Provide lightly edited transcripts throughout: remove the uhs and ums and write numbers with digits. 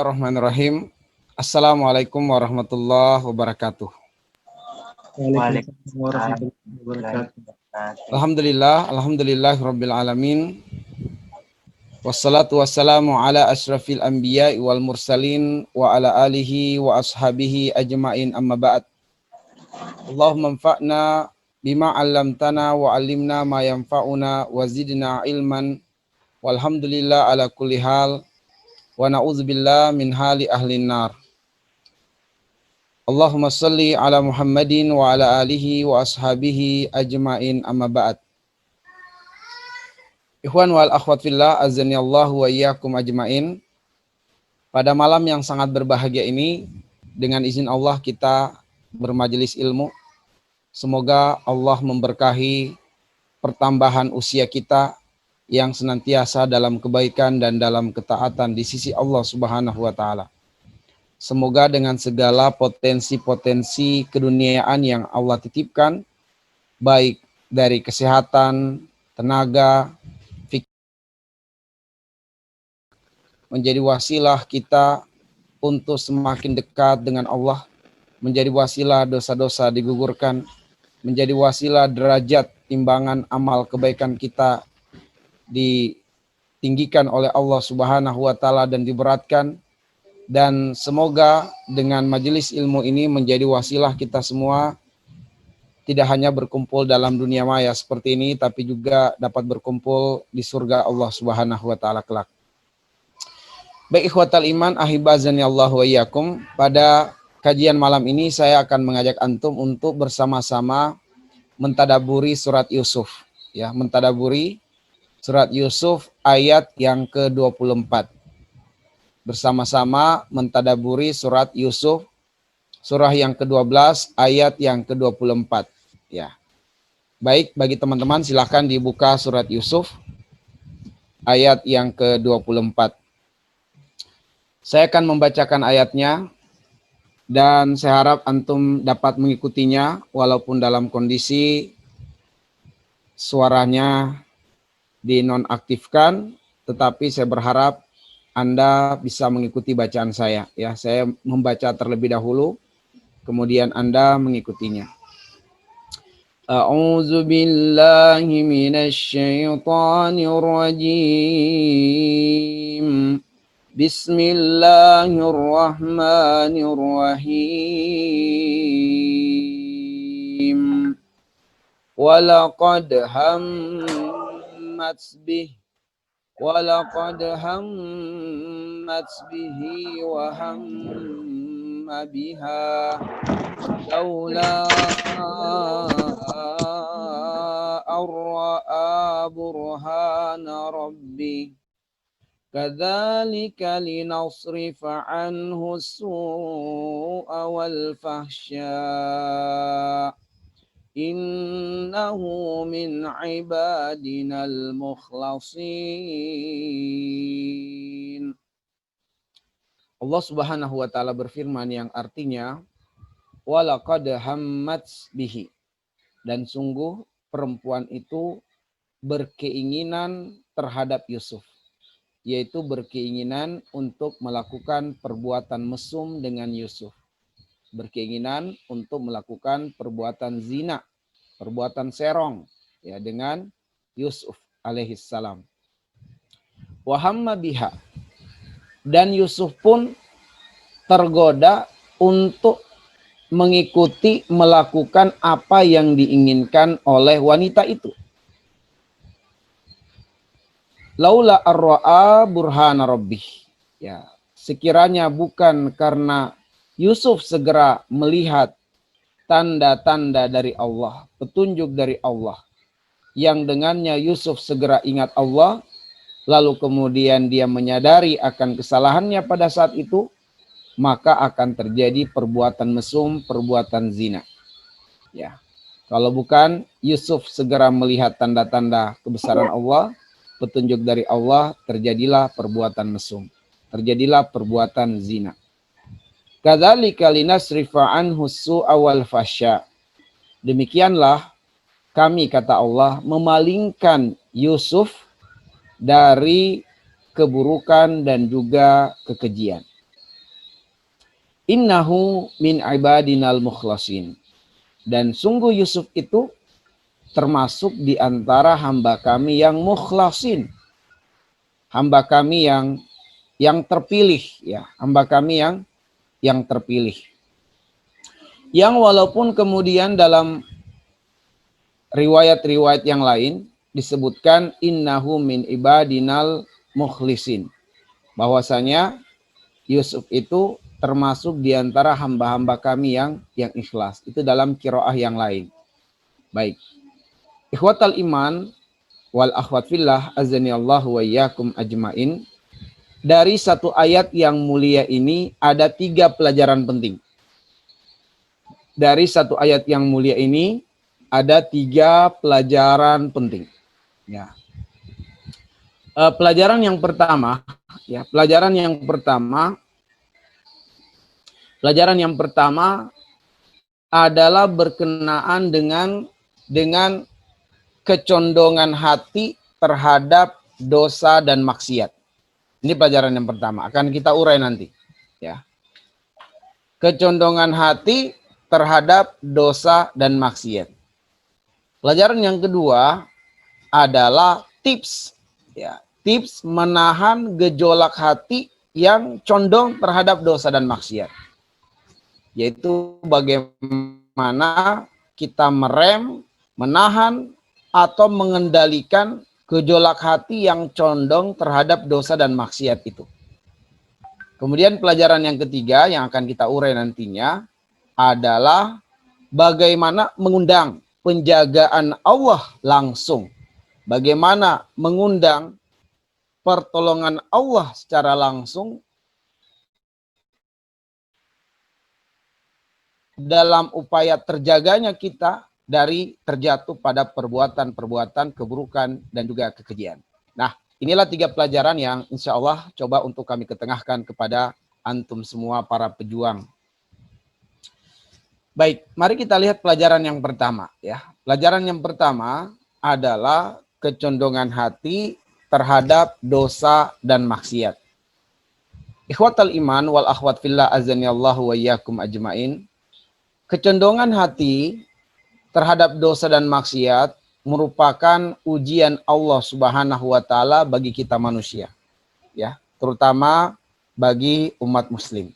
Bismillahirrahmanirrahim. Assalamualaikum warahmatullahi wabarakatuh. Waalaikumsalam warahmatullahi wabarakatuh. Alhamdulillahirabbil alamin. Wassalatu wassalamu ala asyrafil anbiya'i wal mursalin wa ala alihi wa ashabihi ajma'in amma ba'd. Allahumma anfa'na bima 'allamtana wa 'allimna ma yanfa'una wa zidna ilman. Walhamdulillah ala kulli hal. Wa na'udzubillah min hali ahlin nar. Allahumma salli ala Muhammadin wa ala alihi wa ashabihi ajma'in amma ba'd. Ikhwan wal akhwat fillah, azani Allahu wa iyyakum ajma'in. Pada malam yang sangat berbahagia ini, dengan izin Allah kita bermajelis ilmu. Semoga Allah memberkahi pertambahan usia kita yang senantiasa dalam kebaikan dan dalam ketaatan di sisi Allah Subhanahu wa taala. Semoga dengan segala potensi-potensi keduniaan yang Allah titipkan, baik dari kesehatan, tenaga, menjadi wasilah kita untuk semakin dekat dengan Allah, menjadi wasilah dosa-dosa digugurkan, menjadi wasilah derajat timbangan amal kebaikan kita ditinggikan oleh Allah Subhanahu wa taala dan diberatkan. Dan semoga dengan majelis ilmu ini menjadi wasilah kita semua tidak hanya berkumpul dalam dunia maya seperti ini, tapi juga dapat berkumpul di surga Allah Subhanahu wa taala kelak. Baik ikhwatal iman, ahibazani Allah wa iyyakum. Pada kajian malam ini saya akan mengajak antum untuk bersama-sama mentadaburi surat Yusuf, ya, mentadaburi surat Yusuf ayat yang ke-24. Bersama-sama mentadaburi surat Yusuf surah yang ke-12 ayat yang ke-24, ya. Baik, bagi teman-teman silahkan dibuka surat Yusuf ayat yang ke-24. Saya akan membacakan ayatnya dan saya harap antum dapat mengikutinya walaupun dalam kondisi suaranya dinonaktifkan, tetapi saya berharap Anda bisa mengikuti bacaan saya, ya. Saya membaca terlebih dahulu, kemudian Anda mengikutinya. A'udzu billahi minasy syaithanir rajim. Bismillahirrahmanirrahim. Walaqad hammat bihi wa hamma biha laula arra'a burhana rabbih kadzalika linasrifa anhu as-su'a wal fahsya innahu min ibadinal mukhlasin. Allah Subhanahu wa taala berfirman yang artinya walaqad hammat bihi, dan sungguh perempuan itu berkeinginan terhadap Yusuf, yaitu berkeinginan untuk melakukan perbuatan mesum dengan Yusuf, berkeinginan untuk melakukan perbuatan zina, perbuatan serong, ya, dengan Yusuf alaihissalam. Wa hamma biha, dan Yusuf pun tergoda untuk mengikuti melakukan apa yang diinginkan oleh wanita itu. Laula arra'a burhana rabbih, ya, sekiranya bukan karena Yusuf segera melihat tanda-tanda dari Allah, petunjuk dari Allah, yang dengannya Yusuf segera ingat Allah, lalu kemudian dia menyadari akan kesalahannya pada saat itu, maka akan terjadi perbuatan mesum, perbuatan zina. Ya, kalau bukan Yusuf segera melihat tanda-tanda kebesaran Allah, petunjuk dari Allah, terjadilah perbuatan mesum, terjadilah perbuatan zina. Kadzalika linasrifa anhu as-su'a wal fahsya. Demikianlah kami, kata Allah, memalingkan Yusuf dari keburukan dan juga kekejian. Innahu min ibadinal mukhlasin. Dan sungguh Yusuf itu termasuk di antara hamba kami yang mukhlasin. Hamba kami yang terpilih, ya, hamba kami yang terpilih. Yang walaupun kemudian dalam riwayat-riwayat yang lain disebutkan innahu min ibadinal mukhlisin. Bahwasanya Yusuf itu termasuk di antara hamba-hamba kami yang ikhlas. Itu dalam qiraah yang lain. Baik. Ikhwatal iman wal akhwat fillah azani Allah wa iyyakum ajmain. Dari satu ayat yang mulia ini ada 3 pelajaran penting. Dari satu ayat yang mulia ini ada 3 pelajaran penting. Ya. Pelajaran yang pertama, ya, pelajaran yang pertama adalah berkenaan dengan kecondongan hati terhadap dosa dan maksiat. Ini pelajaran yang pertama, akan kita urai nanti, ya. Kecondongan hati terhadap dosa dan maksiat. Pelajaran yang kedua adalah tips, ya, tips menahan gejolak hati yang condong terhadap dosa dan maksiat. Yaitu bagaimana kita merem, menahan, atau mengendalikan gejolak hati yang condong terhadap dosa dan maksiat itu. Kemudian pelajaran yang ketiga yang akan kita urai nantinya adalah bagaimana mengundang penjagaan Allah langsung. Bagaimana mengundang pertolongan Allah secara langsung dalam upaya terjaganya kita dari terjatuh pada perbuatan-perbuatan keburukan dan juga kekejian. Nah, inilah 3 pelajaran yang insya Allah coba untuk kami ketengahkan kepada antum semua para pejuang. Baik, mari kita lihat pelajaran yang pertama, ya. Pelajaran yang pertama adalah kecondongan hati terhadap dosa dan maksiat. Ikhwatal iman wal akhwat fillah azanillahu wa iyyakum ajmain. Kecondongan hati terhadap dosa dan maksiat merupakan ujian Allah Subhanahu wa taala bagi kita manusia, ya, terutama bagi umat muslim.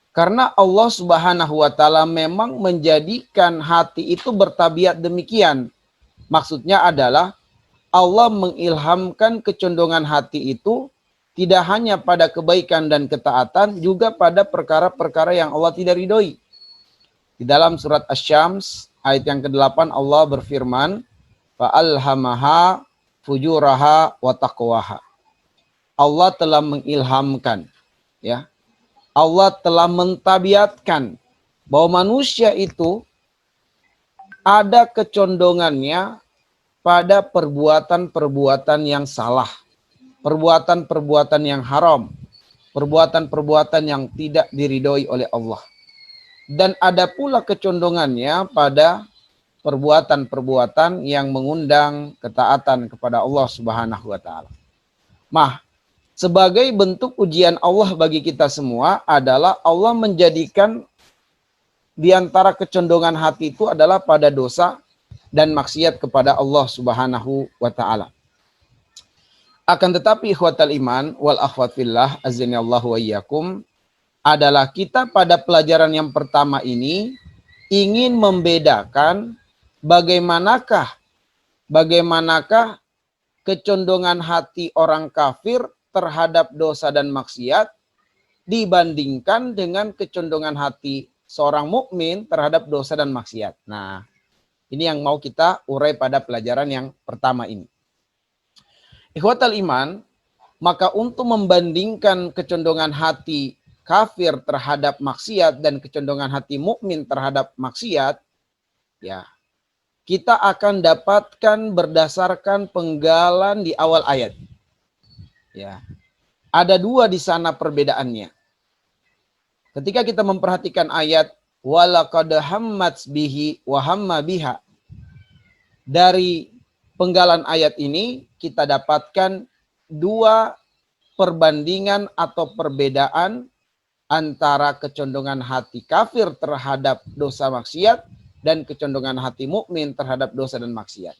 Karena Allah Subhanahu wa taala memang menjadikan hati itu bertabiat demikian. Maksudnya adalah Allah mengilhamkan kecondongan hati itu tidak hanya pada kebaikan dan ketaatan, juga pada perkara-perkara yang Allah tidak ridhoi. Di dalam surat Asy-Syams ayat yang ke-8 Allah berfirman, fa'alhamaha fujuraha wa taqwaha. Allah telah mengilhamkan, ya. Allah telah mentabiatkan bahwa manusia itu ada kecondongannya pada perbuatan-perbuatan yang salah, perbuatan-perbuatan yang haram, perbuatan-perbuatan yang tidak diridhoi oleh Allah. Dan ada pula kecondongannya pada perbuatan-perbuatan yang mengundang ketaatan kepada Allah Subhanahu wa taala. Nah, sebagai bentuk ujian Allah bagi kita semua adalah Allah menjadikan di antara kecondongan hati itu adalah pada dosa dan maksiat kepada Allah Subhanahu wa taala. Akan tetapi ikhwatal iman wal akhwat fillah azanillahu wa iyyakum, adalah kita pada pelajaran yang pertama ini ingin membedakan bagaimanakah kecondongan hati orang kafir terhadap dosa dan maksiat dibandingkan dengan kecondongan hati seorang mukmin terhadap dosa dan maksiat. Nah, ini yang mau kita urai pada pelajaran yang pertama ini. Ikhwatal iman, maka untuk membandingkan kecondongan hati kafir terhadap maksiat dan kecondongan hati mukmin terhadap maksiat, ya, kita akan dapatkan berdasarkan penggalan di awal ayat. Ya. Ada 2 di sana perbedaannya. Ketika kita memperhatikan ayat walaqad hammat bihi wa hamma biha, dari penggalan ayat ini kita dapatkan 2 perbandingan atau perbedaan antara kecondongan hati kafir terhadap dosa maksiat dan kecondongan hati mukmin terhadap dosa dan maksiat.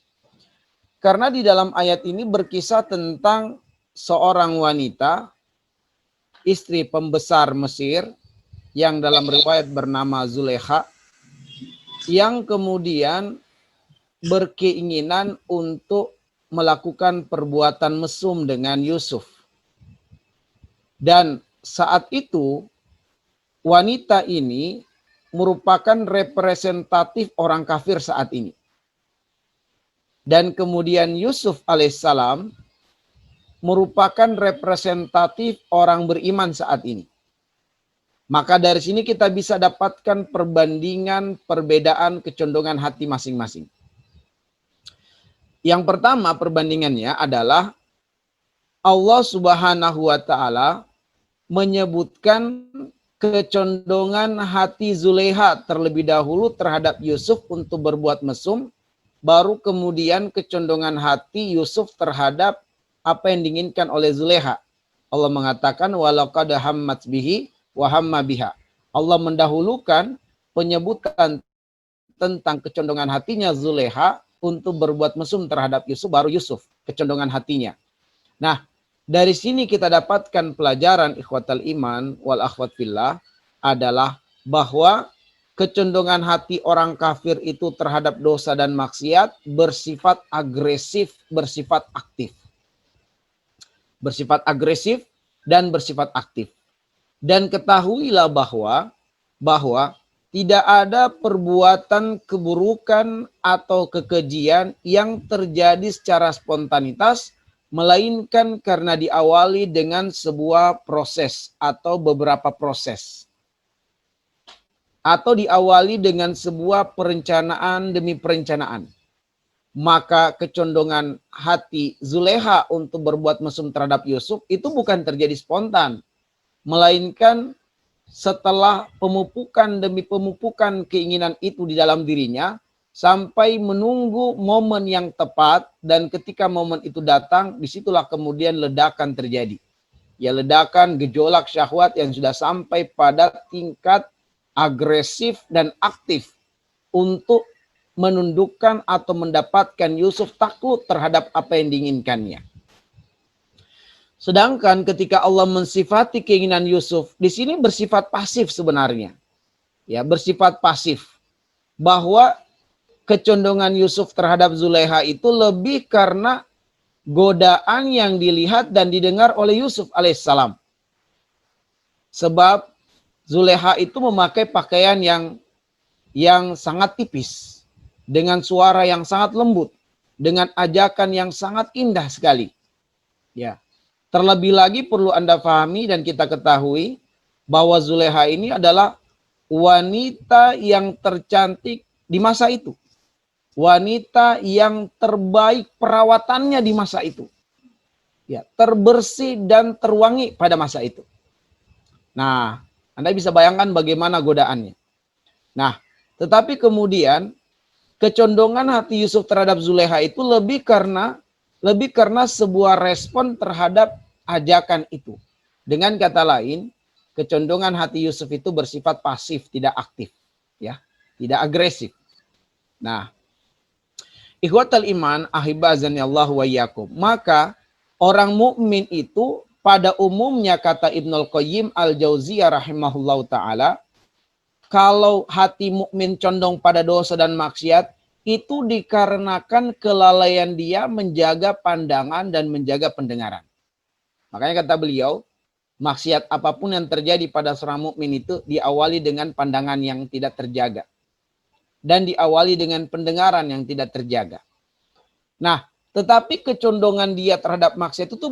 Karena di dalam ayat ini berkisah tentang seorang wanita, istri pembesar Mesir, yang dalam riwayat bernama Zulekha, yang kemudian berkeinginan untuk melakukan perbuatan mesum dengan Yusuf. Dan saat itu wanita ini merupakan representatif orang kafir saat ini. Dan kemudian Yusuf alaihissalam merupakan representatif orang beriman saat ini. Maka dari sini kita bisa dapatkan perbandingan, perbedaan kecondongan hati masing-masing. Yang pertama perbandingannya adalah Allah Subhanahu wa Ta'ala menyebutkan kecondongan hati Zulekha terlebih dahulu terhadap Yusuf untuk berbuat mesum, baru kemudian kecondongan hati Yusuf terhadap apa yang diinginkan oleh Zulekha. Allah mengatakan walaqad hammat bihi wa hamma biha. Allah mendahulukan penyebutan tentang kecondongan hatinya Zulekha untuk berbuat mesum terhadap Yusuf, baru Yusuf kecondongan hatinya. Nah, dari sini kita dapatkan pelajaran ikhwatal iman wal akhwat fillah adalah bahwa kecondongan hati orang kafir itu terhadap dosa dan maksiat bersifat agresif, bersifat aktif. Bersifat agresif dan bersifat aktif. Dan ketahuilah bahwa tidak ada perbuatan keburukan atau kekejian yang terjadi secara spontanitas, melainkan karena diawali dengan sebuah proses atau beberapa proses. Atau diawali dengan sebuah perencanaan demi perencanaan. Maka kecondongan hati Zulekha untuk berbuat mesum terhadap Yusuf itu bukan terjadi spontan, melainkan setelah pemupukan demi pemupukan keinginan itu di dalam dirinya, sampai menunggu momen yang tepat, dan ketika momen itu datang, disitulah kemudian ledakan terjadi. Ya, ledakan gejolak syahwat yang sudah sampai pada tingkat agresif dan aktif untuk menundukkan atau mendapatkan Yusuf takut terhadap apa yang diinginkannya. Sedangkan ketika Allah mensifati keinginan Yusuf, di sini bersifat pasif sebenarnya. Ya, bersifat pasif. Bahwa kecondongan Yusuf terhadap Zulekha itu lebih karena godaan yang dilihat dan didengar oleh Yusuf alaihissalam. Sebab Zulekha itu memakai pakaian yang sangat tipis, dengan suara yang sangat lembut, dengan ajakan yang sangat indah sekali. Ya. Terlebih lagi perlu Anda pahami dan kita ketahui bahwa Zulekha ini adalah wanita yang tercantik di masa itu. Wanita yang terbaik perawatannya di masa itu. Ya, terbersih dan terwangi pada masa itu. Nah, Anda bisa bayangkan bagaimana godaannya. Nah, tetapi kemudian kecondongan hati Yusuf terhadap Zulekha itu lebih karena sebuah respon terhadap ajakan itu. Dengan kata lain, kecondongan hati Yusuf itu bersifat pasif, tidak aktif, ya, tidak agresif. Nah, ikhwatal iman, ahibazanillahu wa iyyakum. Maka orang mukmin itu pada umumnya, kata Ibnul Qayyim al-Jauziyah rahimahullahu taala, kalau hati mukmin condong pada dosa dan maksiat, itu dikarenakan kelalaian dia menjaga pandangan dan menjaga pendengaran. Makanya kata beliau, maksiat apapun yang terjadi pada seorang mukmin itu diawali dengan pandangan yang tidak terjaga. Dan diawali dengan pendengaran yang tidak terjaga. Nah, tetapi kecondongan dia terhadap maksiat itu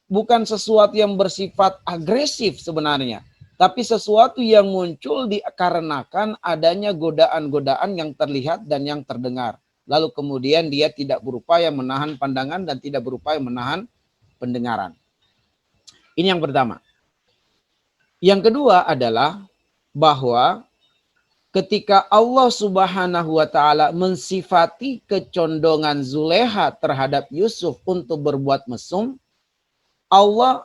bukan sesuatu yang bersifat agresif sebenarnya. Tapi sesuatu yang muncul dikarenakan adanya godaan-godaan yang terlihat dan yang terdengar. Lalu kemudian dia tidak berupaya menahan pandangan dan tidak berupaya menahan pendengaran. Ini yang pertama. Yang kedua adalah bahwa ketika Allah Subhanahu wa taala mensifati kecondongan Zulekha terhadap Yusuf untuk berbuat mesum, Allah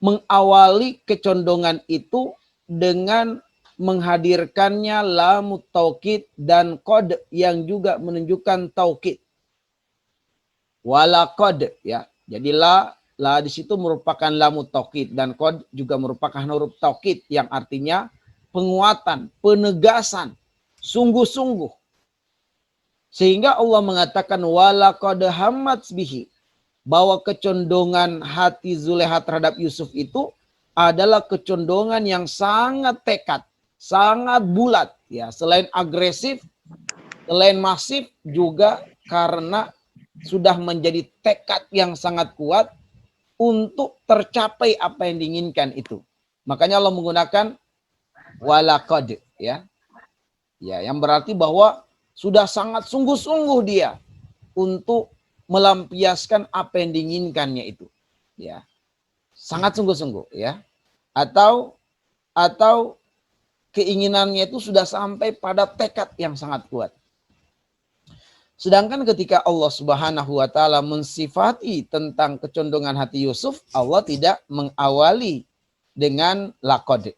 mengawali kecondongan itu dengan menghadirkannya lamut taukid dan qad yang juga menunjukkan taukid. Wala qad, ya. Jadi la di situ merupakan lamut taukid dan qad juga merupakan huruf taukid yang artinya penguatan, penegasan, sungguh-sungguh. Sehingga Allah mengatakan wala qad hammat bihi, bahwa kecondongan hati Zulekha terhadap Yusuf itu adalah kecondongan yang sangat tekad, sangat bulat, ya. Selain agresif, selain masif, juga karena sudah menjadi tekad yang sangat kuat untuk tercapai apa yang diinginkan itu. Makanya Allah menggunakan walaqad, ya. Ya, yang berarti bahwa sudah sangat sungguh-sungguh dia untuk melampiaskan apa yang diinginkannya itu, ya. Sangat sungguh-sungguh, ya. Atau keinginannya itu sudah sampai pada tekad yang sangat kuat. Sedangkan ketika Allah Subhanahu wa taala mensifati tentang kecondongan hati Yusuf, Allah tidak mengawali dengan laqad.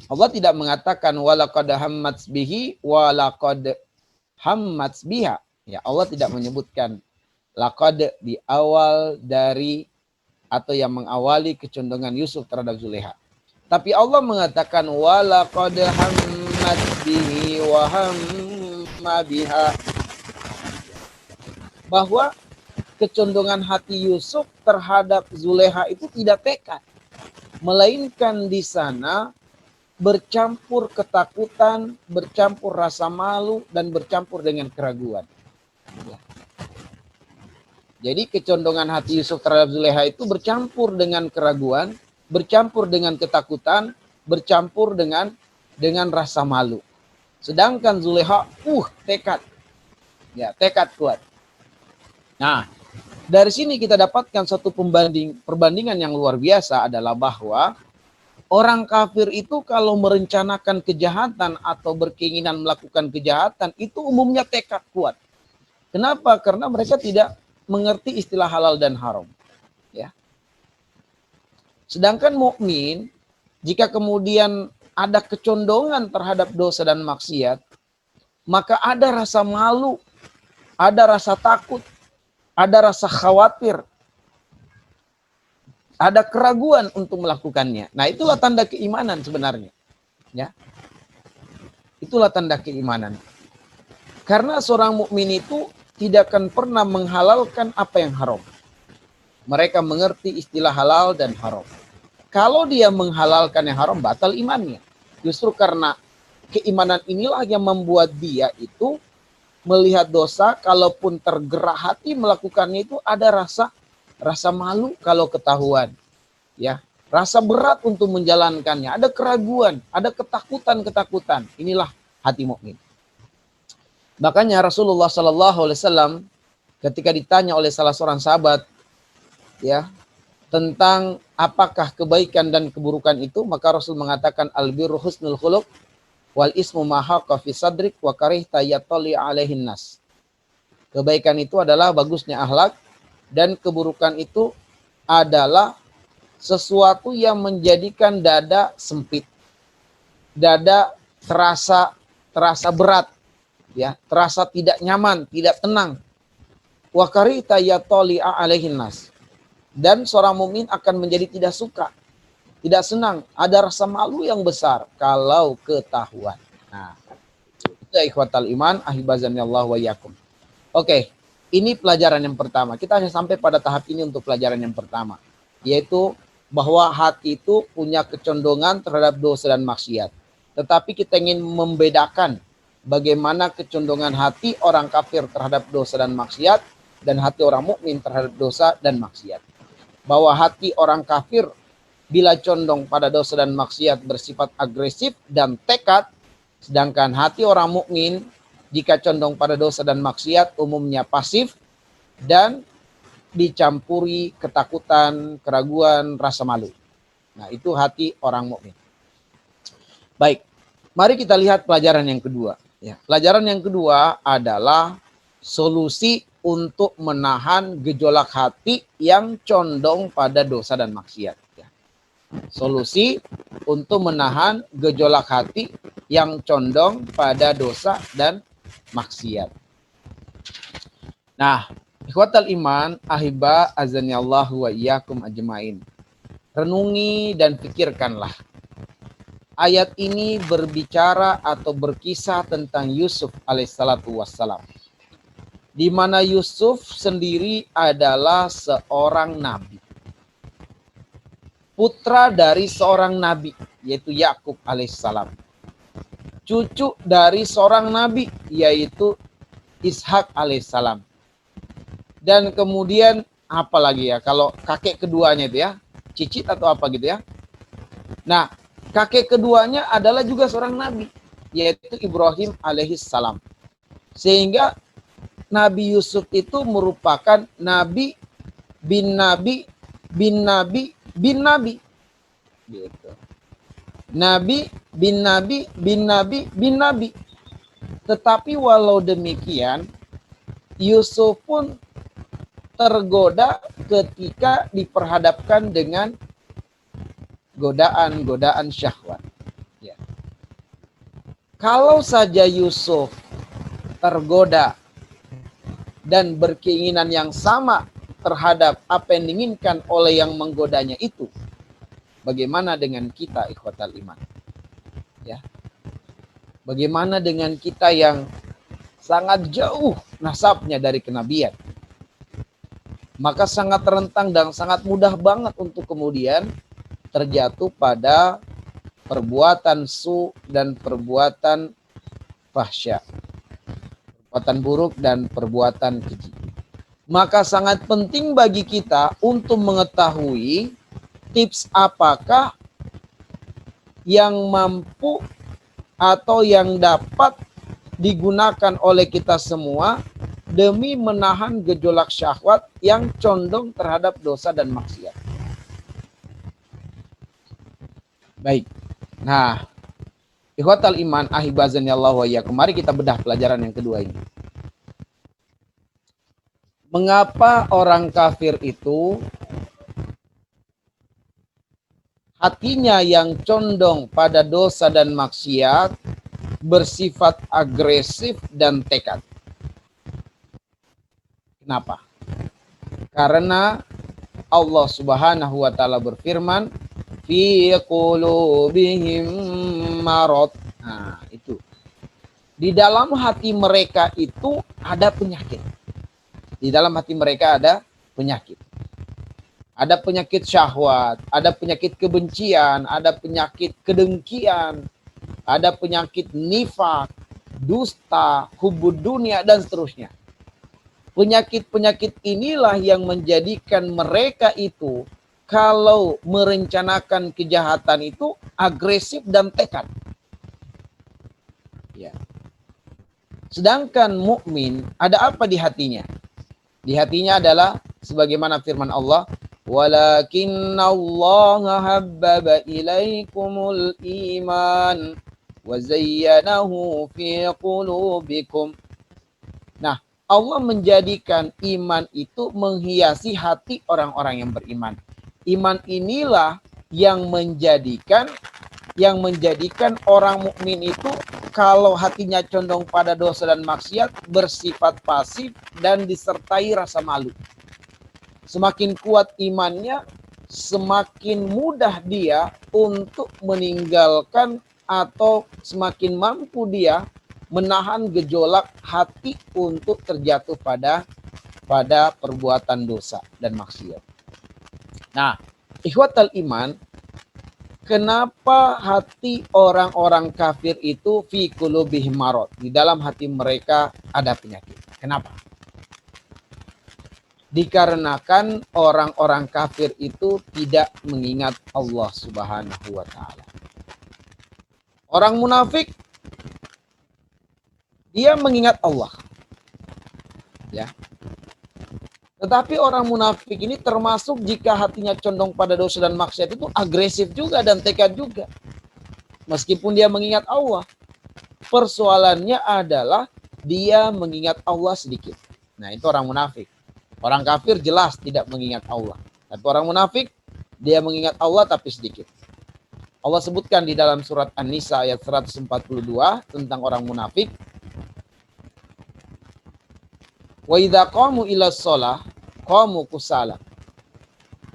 Allah tidak mengatakan walaqad hammat bihi walaqad hammat biha. Ya, Allah tidak menyebutkan laqad di awal dari atau yang mengawali kecondongan Yusuf terhadap Zulekha. Tapi Allah mengatakan walaqad hammat bihi wa hamma biha, bahwa kecondongan hati Yusuf terhadap Zulekha itu tidak tekad, melainkan di sana bercampur ketakutan, bercampur rasa malu, dan bercampur dengan keraguan. Jadi kecondongan hati Yusuf terhadap Zulekha itu bercampur dengan keraguan, bercampur dengan ketakutan, bercampur dengan rasa malu. Sedangkan Zulekha tekad. Ya, tekad kuat. Nah, dari sini kita dapatkan satu perbandingan yang luar biasa adalah bahwa orang kafir itu kalau merencanakan kejahatan atau berkeinginan melakukan kejahatan itu umumnya tekad kuat. Kenapa? Karena mereka tidak mengerti istilah halal dan haram. Ya. Sedangkan mukmin, jika kemudian ada kecondongan terhadap dosa dan maksiat, maka ada rasa malu, ada rasa takut, ada rasa khawatir, ada keraguan untuk melakukannya. Nah, itulah tanda keimanan sebenarnya. Ya. Itulah tanda keimanan. Karena seorang mukmin itu tidak akan pernah menghalalkan apa yang haram. Mereka mengerti istilah halal dan haram. Kalau dia menghalalkan yang haram, batal imannya. Justru karena keimanan inilah yang membuat dia itu melihat dosa, kalaupun tergerak hati melakukannya itu ada rasa malu kalau ketahuan, ya, rasa berat untuk menjalankannya, ada keraguan, ada ketakutan. Inilah hati mukmin. Makanya Rasulullah Sallallahu Alaihi Wasallam ketika ditanya oleh salah seorang sahabat, ya, tentang apakah kebaikan dan keburukan itu, maka Rasul mengatakan albirru husnul khuluq wal ismu ma haqa fi sadrik wa karihta yatali alaihin nas. Kebaikan itu adalah bagusnya akhlak, dan keburukan itu adalah sesuatu yang menjadikan dada sempit. Dada terasa berat, ya, terasa tidak nyaman, tidak tenang. Wa karihta yatali alaihin nas. Dan seorang mukmin akan menjadi tidak suka, tidak senang, ada rasa malu yang besar kalau ketahuan. Nah, itu ya ikhwatal iman, ahibazanillah wa yakum. Oke, ini pelajaran yang pertama. Kita hanya sampai pada tahap ini untuk pelajaran yang pertama, yaitu bahwa hati itu punya kecondongan terhadap dosa dan maksiat. Tetapi kita ingin membedakan bagaimana kecondongan hati orang kafir terhadap dosa dan maksiat dan hati orang mukmin terhadap dosa dan maksiat. Bahwa hati orang kafir bila condong pada dosa dan maksiat bersifat agresif dan tekad, sedangkan hati orang mukmin jika condong pada dosa dan maksiat umumnya pasif dan dicampuri ketakutan, keraguan, rasa malu. Nah, itu hati orang mukmin. Baik, mari kita lihat pelajaran yang kedua. Ya, pelajaran yang kedua adalah solusi untuk menahan gejolak hati yang condong pada dosa dan maksiat. Ya. Solusi untuk menahan gejolak hati yang condong pada dosa dan maksiat. Nah, ikhwatal iman, ahibba azanillahu wa iyyakum ajmain. Renungi dan pikirkanlah. Ayat ini berbicara atau berkisah tentang Yusuf alaihissalatu wassalam. Di mana Yusuf sendiri adalah seorang nabi. Putra dari seorang nabi, yaitu Yakub alaihissalam. Cucu dari seorang nabi, yaitu Ishak alaihissalam. Dan kemudian apa lagi ya, kalau kakek keduanya itu ya, cicit atau apa gitu ya. Nah, kakek keduanya adalah juga seorang nabi, yaitu Ibrahim alaihissalam. Sehingga Nabi Yusuf itu merupakan nabi bin nabi bin nabi bin nabi. Gitu. Nabi bin nabi bin nabi bin nabi. Tetapi walau demikian, Yusuf pun tergoda ketika diperhadapkan dengan godaan-godaan syahwat. Ya. Kalau saja Yusuf tergoda dan berkeinginan yang sama terhadap apa yang diinginkan oleh yang menggodanya itu, bagaimana dengan kita ikhwatal iman? Ya. Bagaimana dengan kita yang sangat jauh nasabnya dari kenabian? Maka sangat rentan dan sangat mudah banget untuk kemudian terjatuh pada perbuatan su dan perbuatan fahsya, perbuatan buruk dan perbuatan keji. Maka sangat penting bagi kita untuk mengetahui tips apakah yang mampu atau yang dapat digunakan oleh kita semua demi menahan gejolak syahwat yang condong terhadap dosa dan maksiat. Baik. Nah, ikhwatal iman ahibazanillahu wa iyyakum. Mari kita bedah pelajaran yang kedua ini. Mengapa orang kafir itu hatinya yang condong pada dosa dan maksiat bersifat agresif dan tekad? Kenapa? Karena Allah Subhanahu wa taala berfirman, fi qulubihim marad. Nah, itu. Di dalam hati mereka itu ada penyakit. Di dalam hati mereka ada penyakit. Ada penyakit syahwat, ada penyakit kebencian, ada penyakit kedengkian, ada penyakit nifak, dusta, hubud dunia, dan seterusnya. Penyakit-penyakit inilah yang menjadikan mereka itu kalau merencanakan kejahatan itu agresif dan tekad. Ya. Sedangkan mukmin ada apa di hatinya? Di hatinya adalah sebagaimana firman Allah, "Walakinnallaha habbaba ilaikumul iman wa zayyanahu fi qulubikum." Nah, Allah menjadikan iman itu menghiasi hati orang-orang yang beriman. Iman inilah yang menjadikan orang mukmin itu kalau hatinya condong pada dosa dan maksiat bersifat pasif dan disertai rasa malu. Semakin kuat imannya, semakin mudah dia untuk meninggalkan atau semakin mampu dia menahan gejolak hati untuk terjatuh pada perbuatan dosa dan maksiat. Nah, ikhwatal iman, kenapa hati orang-orang kafir itu fi qulubihim marad? Di dalam hati mereka ada penyakit. Kenapa? Dikarenakan orang-orang kafir itu tidak mengingat Allah Subhanahu wa taala. Orang munafik dia mengingat Allah. Ya. Tetapi orang munafik ini termasuk jika hatinya condong pada dosa dan maksiat itu agresif juga dan tekad juga. Meskipun dia mengingat Allah. Persoalannya adalah dia mengingat Allah sedikit. Nah, itu orang munafik. Orang kafir jelas tidak mengingat Allah. Tapi orang munafik Dia mengingat Allah tapi sedikit. Allah sebutkan di dalam surat An-Nisa ayat 142 tentang orang munafik. Wa idza qamu ila shalah qamu kusala.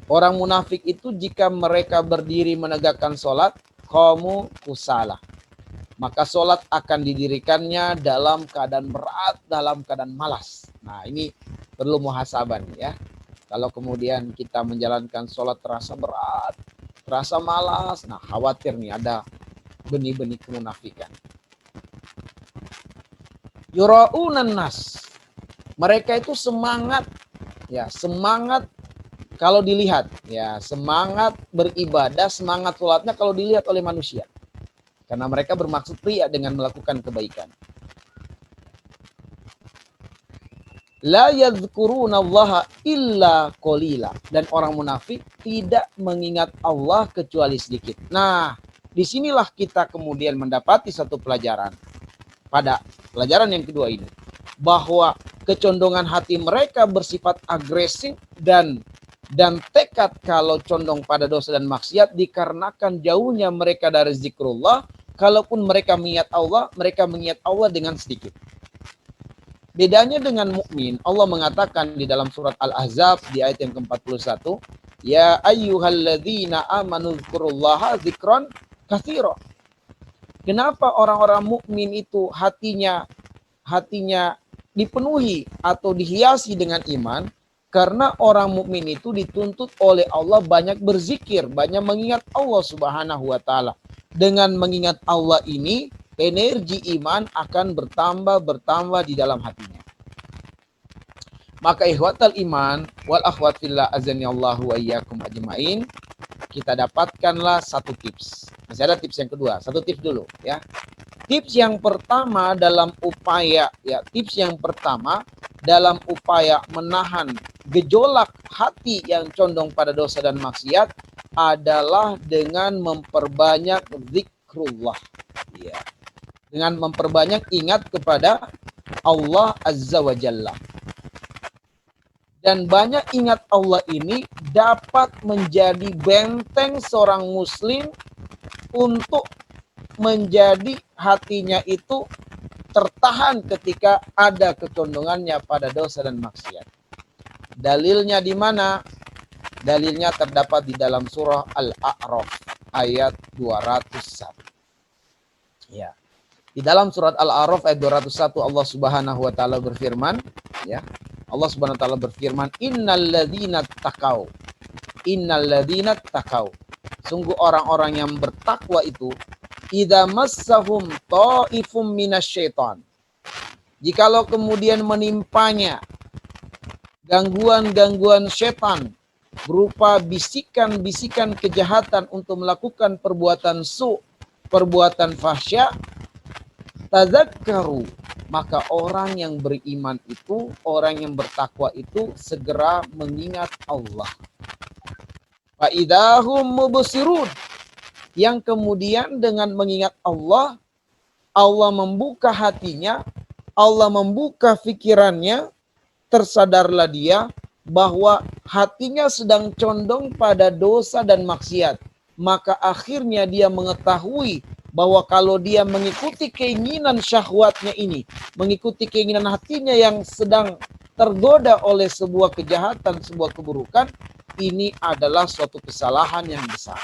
Orang munafik itu jika mereka berdiri menegakkan sholat, qamu kusala. Maka sholat akan didirikannya dalam keadaan berat, dalam keadaan malas. Nah, ini perlu muhasabah nih ya. Kalau kemudian kita menjalankan sholat terasa berat, terasa malas, nah khawatir nih ada benih-benih kemunafikan. Yura'unan nas. Mereka itu semangat, ya semangat kalau dilihat, ya semangat beribadah, semangat sholatnya kalau dilihat oleh manusia. Karena mereka bermaksud ria dengan melakukan kebaikan. La yadhkurunallaha illa qalila. Dan orang munafik tidak mengingat Allah kecuali sedikit. Nah, disinilah kita kemudian mendapati satu pelajaran. Pada pelajaran yang kedua ini. Bahwa kecondongan hati mereka bersifat agresif dan tekad kalau condong pada dosa dan maksiat dikarenakan jauhnya mereka dari zikrullah. Kalaupun mereka mengingat Allah dengan sedikit. Bedanya dengan mukmin, Allah mengatakan di dalam surat Al-Ahzab di ayat yang ke-41, ya ayyuhalladzina amanu dzkurullaha dzikran katsira. Kenapa orang-orang mukmin itu hatinya dipenuhi atau dihiasi dengan iman? Karena orang mukmin itu dituntut oleh Allah banyak berzikir, banyak mengingat Allah Subhanahu wa taala. Dengan mengingat Allah ini, energi iman akan bertambah di dalam hatinya. Maka ikhwatal iman wal akhwat fillah azanillahu wa iyyakum ajmain, kita dapatkanlah satu tips. Masih ada tips yang kedua, satu tips dulu ya. Tips yang pertama dalam upaya menahan gejolak hati yang condong pada dosa dan maksiat adalah dengan memperbanyak zikrullah. Ya. Dengan memperbanyak ingat kepada Allah Azza wa Jalla. Dan banyak ingat Allah ini dapat menjadi benteng seorang muslim untuk menjadi hatinya itu tertahan ketika ada kecondongannya pada dosa dan maksiat. Dalilnya di mana? Dalilnya terdapat di dalam surah Al-A'raf ayat 201. Ya. Di dalam surat Al-A'raf ayat 201 Allah Subhanahu wa taala berfirman, ya. Allah Subhanahu wa taala berfirman, innalladzina taqau. Sungguh orang-orang yang bertakwa itu idza massahum ta'ifum minasyaiton. Jikalau kemudian menimpanya gangguan-gangguan setan berupa bisikan-bisikan kejahatan untuk melakukan perbuatan perbuatan fahsya, tadzakkaru, maka orang yang beriman itu, orang yang bertakwa itu segera mengingat Allah. Fa idahum mubsirun, yang kemudian dengan mengingat Allah, Allah membuka hatinya, Allah membuka pikirannya, tersadarlah dia bahwa hatinya sedang condong pada dosa dan maksiat. Maka akhirnya dia mengetahui bahwa kalau dia mengikuti keinginan syahwatnya ini, mengikuti keinginan hatinya yang sedang tergoda oleh sebuah kejahatan, sebuah keburukan, ini adalah suatu kesalahan yang besar.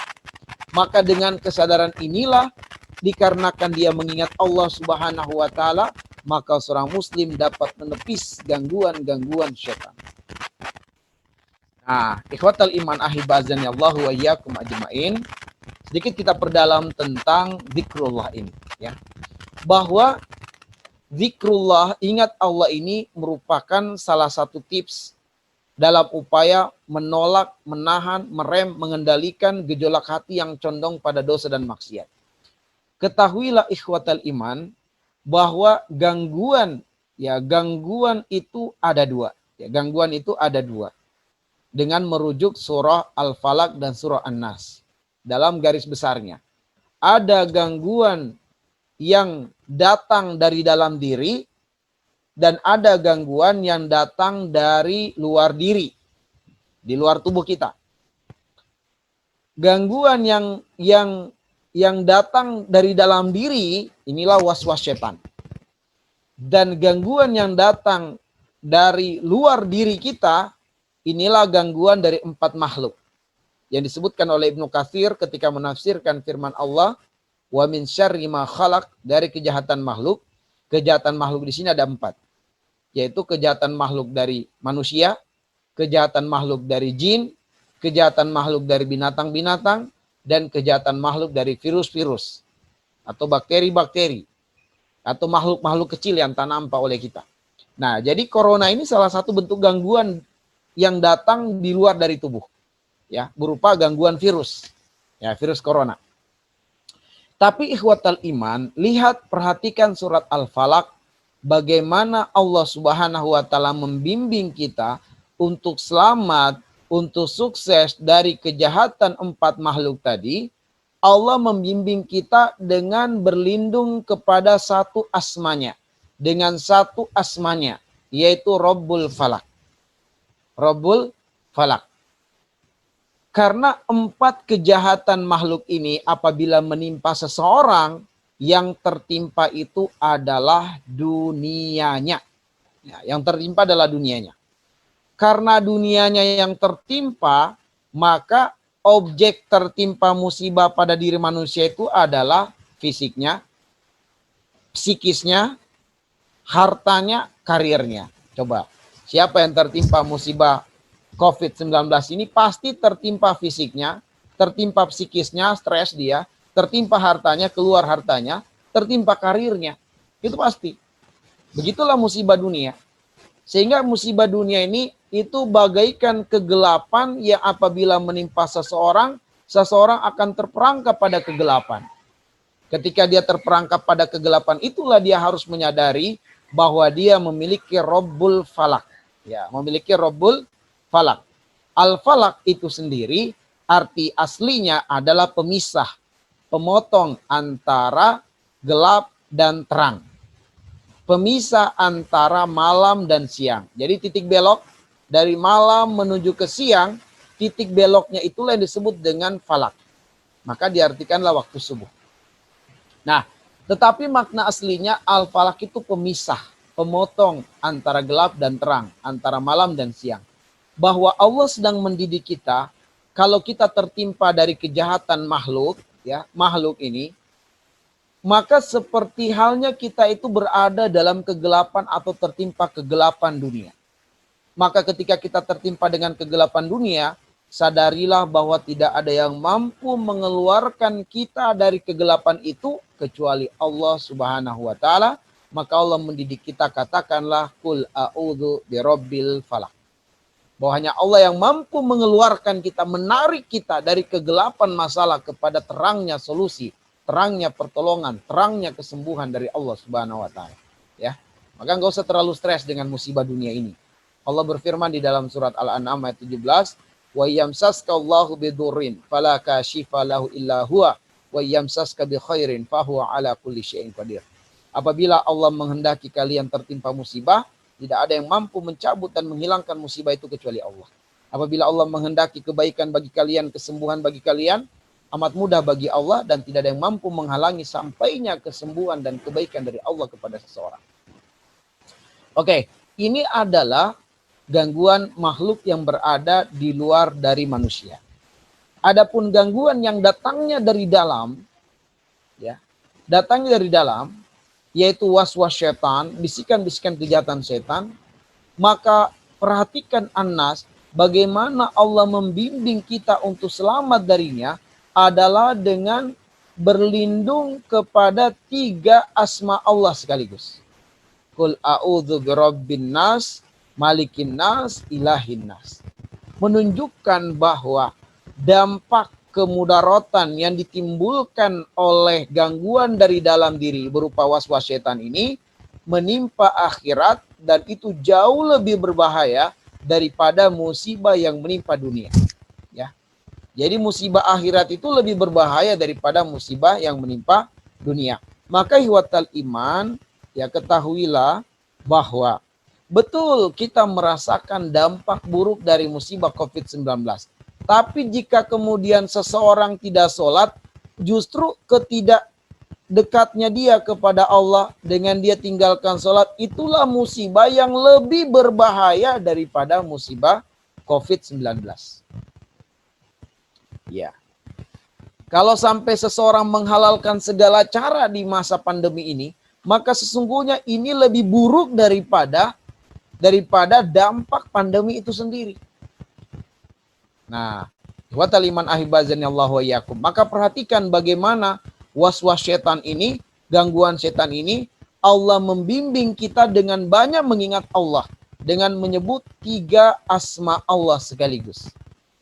Maka dengan kesadaran inilah, dikarenakan dia mengingat Allah Subhanahu wa taala, maka seorang muslim dapat menepis gangguan-gangguan syaitan. Nah, ikhwatal iman ahibazani Allahu wa iyyakum ajmain. Sedikit kita perdalam tentang zikrullah ini, ya. Bahwa zikrullah, ingat Allah ini merupakan salah satu tips dalam upaya menolak, menahan, mengendalikan gejolak hati yang condong pada dosa dan maksiat. Ketahuilah ikhwatal iman bahwa gangguan itu ada dua. Ya, gangguan itu ada dua. Dengan merujuk surah Al-Falaq dan surah An-Nas. Dalam garis besarnya, ada gangguan yang datang dari dalam diri dan ada gangguan yang datang dari luar diri, di luar tubuh kita. Gangguan yang datang dari dalam diri inilah was-was setan. Dan gangguan yang datang dari luar diri kita inilah gangguan dari 4 makhluk. Yang disebutkan oleh Ibnu Katsir ketika menafsirkan firman Allah, wa min syarri ma khalaq, dari kejahatan makhluk. Kejahatan makhluk di sini ada 4, yaitu kejahatan makhluk dari manusia, kejahatan makhluk dari jin, kejahatan makhluk dari binatang-binatang, dan kejahatan makhluk dari virus-virus atau bakteri-bakteri atau makhluk-makhluk kecil yang tak nampak oleh kita. Nah, jadi corona ini salah satu bentuk gangguan yang datang di luar dari tubuh, ya, berupa gangguan virus, ya, virus corona. Tapi ikhwatal iman, lihat, perhatikan surat Al-Falaq, bagaimana Allah Subhanahu wa taala membimbing kita untuk selamat, untuk sukses dari kejahatan 4 makhluk tadi. Allah membimbing kita dengan berlindung kepada satu asmanya, dengan satu asmanya, yaitu Rabbul Falaq. Rabbul Falaq. Karena 4 kejahatan makhluk ini apabila menimpa seseorang, yang tertimpa itu adalah dunianya. Ya, yang tertimpa adalah dunianya. Karena dunianya yang tertimpa, maka objek tertimpa musibah pada diri manusia itu adalah fisiknya, psikisnya, hartanya, karirnya. Coba, siapa yang tertimpa musibah COVID-19 ini pasti tertimpa fisiknya, tertimpa psikisnya, stres dia, tertimpa hartanya, keluar hartanya, tertimpa karirnya. Itu pasti. Begitulah musibah dunia. Sehingga musibah dunia ini itu bagaikan kegelapan yang apabila menimpa seseorang, seseorang akan terperangkap pada kegelapan. Ketika dia terperangkap pada kegelapan, itulah dia harus menyadari bahwa dia memiliki Rabbul Falaq. Ya, memiliki Rabbul Falaq. Al-Falaq itu sendiri arti aslinya adalah pemisah, pemotong antara gelap dan terang. Pemisah antara malam dan siang. Jadi titik belok dari malam menuju ke siang, titik beloknya itulah yang disebut dengan falak. Maka diartikanlah waktu subuh. Nah, tetapi makna aslinya al-falak itu pemisah, pemotong antara gelap dan terang, antara malam dan siang. Bahwa Allah sedang mendidik kita, kalau kita tertimpa dari kejahatan makhluk, ya, makhluk ini, maka seperti halnya kita itu berada dalam kegelapan atau tertimpa kegelapan dunia. Maka ketika kita tertimpa dengan kegelapan dunia, sadarilah bahwa tidak ada yang mampu mengeluarkan kita dari kegelapan itu kecuali Allah Subhanahu wa taala. Maka Allah mendidik kita, katakanlah qul a'udzu birabbil falaq. Bahwa hanya Allah yang mampu mengeluarkan kita, menarik kita dari kegelapan masalah kepada terangnya solusi, terangnya pertolongan, terangnya kesembuhan dari Allah Subhanahu wa taala. Ya. Maka enggak usah terlalu stres dengan musibah dunia ini. Allah berfirman di dalam surat Al-An'am ayat 17, "Wa yamsaska Allahu bidurrin fala kashifa lahu illa huwa wa yamsaska bi khairin fahuwa ala kulli syai'in qadir." Apabila Allah menghendaki kalian tertimpa musibah, tidak ada yang mampu mencabut dan menghilangkan musibah itu kecuali Allah. Apabila Allah menghendaki kebaikan bagi kalian, kesembuhan bagi kalian, amat mudah bagi Allah dan tidak ada yang mampu menghalangi sampainya kesembuhan dan kebaikan dari Allah kepada seseorang. Oke, ini adalah gangguan makhluk yang berada di luar dari manusia. Adapun gangguan yang datangnya dari dalam, ya, datangnya dari dalam, yaitu was-was syaitan, bisikan-bisikan kejahatan setan, maka perhatikan An-Nas, bagaimana Allah membimbing kita untuk selamat darinya adalah dengan berlindung kepada 3 asma Allah sekaligus. Qul a'udzu birabbin nas, malikin nas, ilahin nas. Menunjukkan bahwa dampak kemudaratan yang ditimbulkan oleh gangguan dari dalam diri berupa was-was syaitan ini menimpa akhirat, dan itu jauh lebih berbahaya daripada musibah yang menimpa dunia. Ya. Jadi musibah akhirat itu lebih berbahaya daripada musibah yang menimpa dunia. Maka ihwatal iman, ya, ketahuilah bahwa betul kita merasakan dampak buruk dari musibah COVID-19. Tapi jika kemudian seseorang tidak sholat, justru dekatnya dia kepada Allah dengan dia tinggalkan sholat, itulah musibah yang lebih berbahaya daripada musibah COVID-19. Ya. Kalau sampai seseorang menghalalkan segala cara di masa pandemi ini, maka sesungguhnya ini lebih buruk daripada dampak pandemi itu sendiri. Nah, ikhwatal iman ahibazanillahu wa iyyakum. Maka perhatikan bagaimana was-was setan ini, gangguan setan ini, Allah membimbing kita dengan banyak mengingat Allah, dengan menyebut 3 asma Allah sekaligus.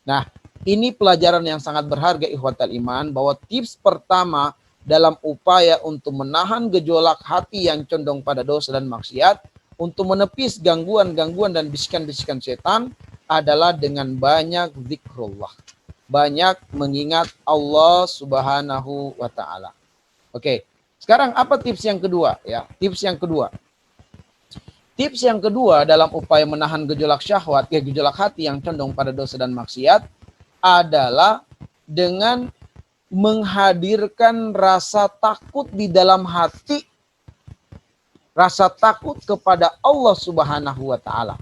Nah, ini pelajaran yang sangat berharga ikhwatal iman, bahwa tips pertama dalam upaya untuk menahan gejolak hati yang condong pada dosa dan maksiat, untuk menepis gangguan-gangguan dan bisikan-bisikan setan, adalah dengan banyak zikrullah. Banyak mengingat Allah Subhanahu wa ta'ala. Oke, sekarang apa tips yang kedua? Ya, tips yang kedua. Tips yang kedua dalam upaya menahan gejolak syahwat, gejolak hati yang condong pada dosa dan maksiat, adalah dengan menghadirkan rasa takut di dalam hati, rasa takut kepada Allah Subhanahu wa ta'ala.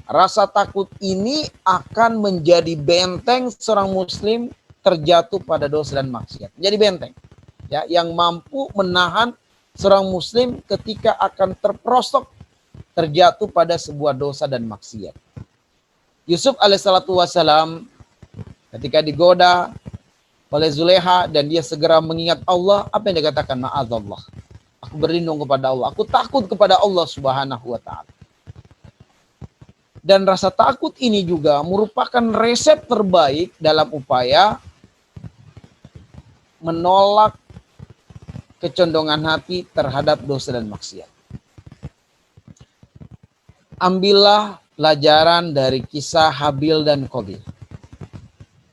Rasa takut ini akan menjadi benteng seorang muslim terjatuh pada dosa dan maksiat. Jadi benteng, ya, yang mampu menahan seorang muslim ketika akan terperosok terjatuh pada sebuah dosa dan maksiat. Yusuf alaihissalatu wassalam ketika digoda oleh Zuleha dan dia segera mengingat Allah, apa yang dia katakan? Ma'adzallah. Aku berlindung kepada Allah. Aku takut kepada Allah Subhanahu wa ta'ala. Dan rasa takut ini juga merupakan resep terbaik dalam upaya menolak kecondongan hati terhadap dosa dan maksiat. Ambillah pelajaran dari kisah Habil dan Qabil.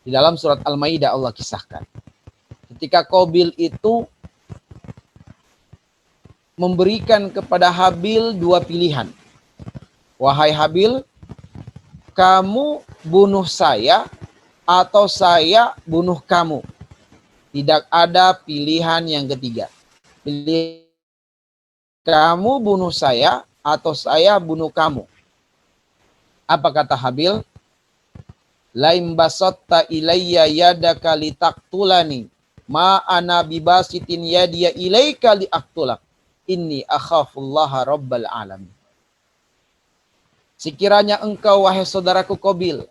Di dalam surat Al-Maidah Allah kisahkan. Ketika Qabil itu memberikan kepada Habil 2 pilihan. Wahai Habil, kamu bunuh saya atau saya bunuh kamu. Tidak ada pilihan yang ketiga. Pilih kamu bunuh saya atau saya bunuh kamu. Apa kata Habil? Laim basatta ilayya yadaka litaktulani ma ana bibasitin yadiya ilaika liaktulak inni akhafullaha rabbal alamin. Sekiranya engkau wahai saudaraku Qabil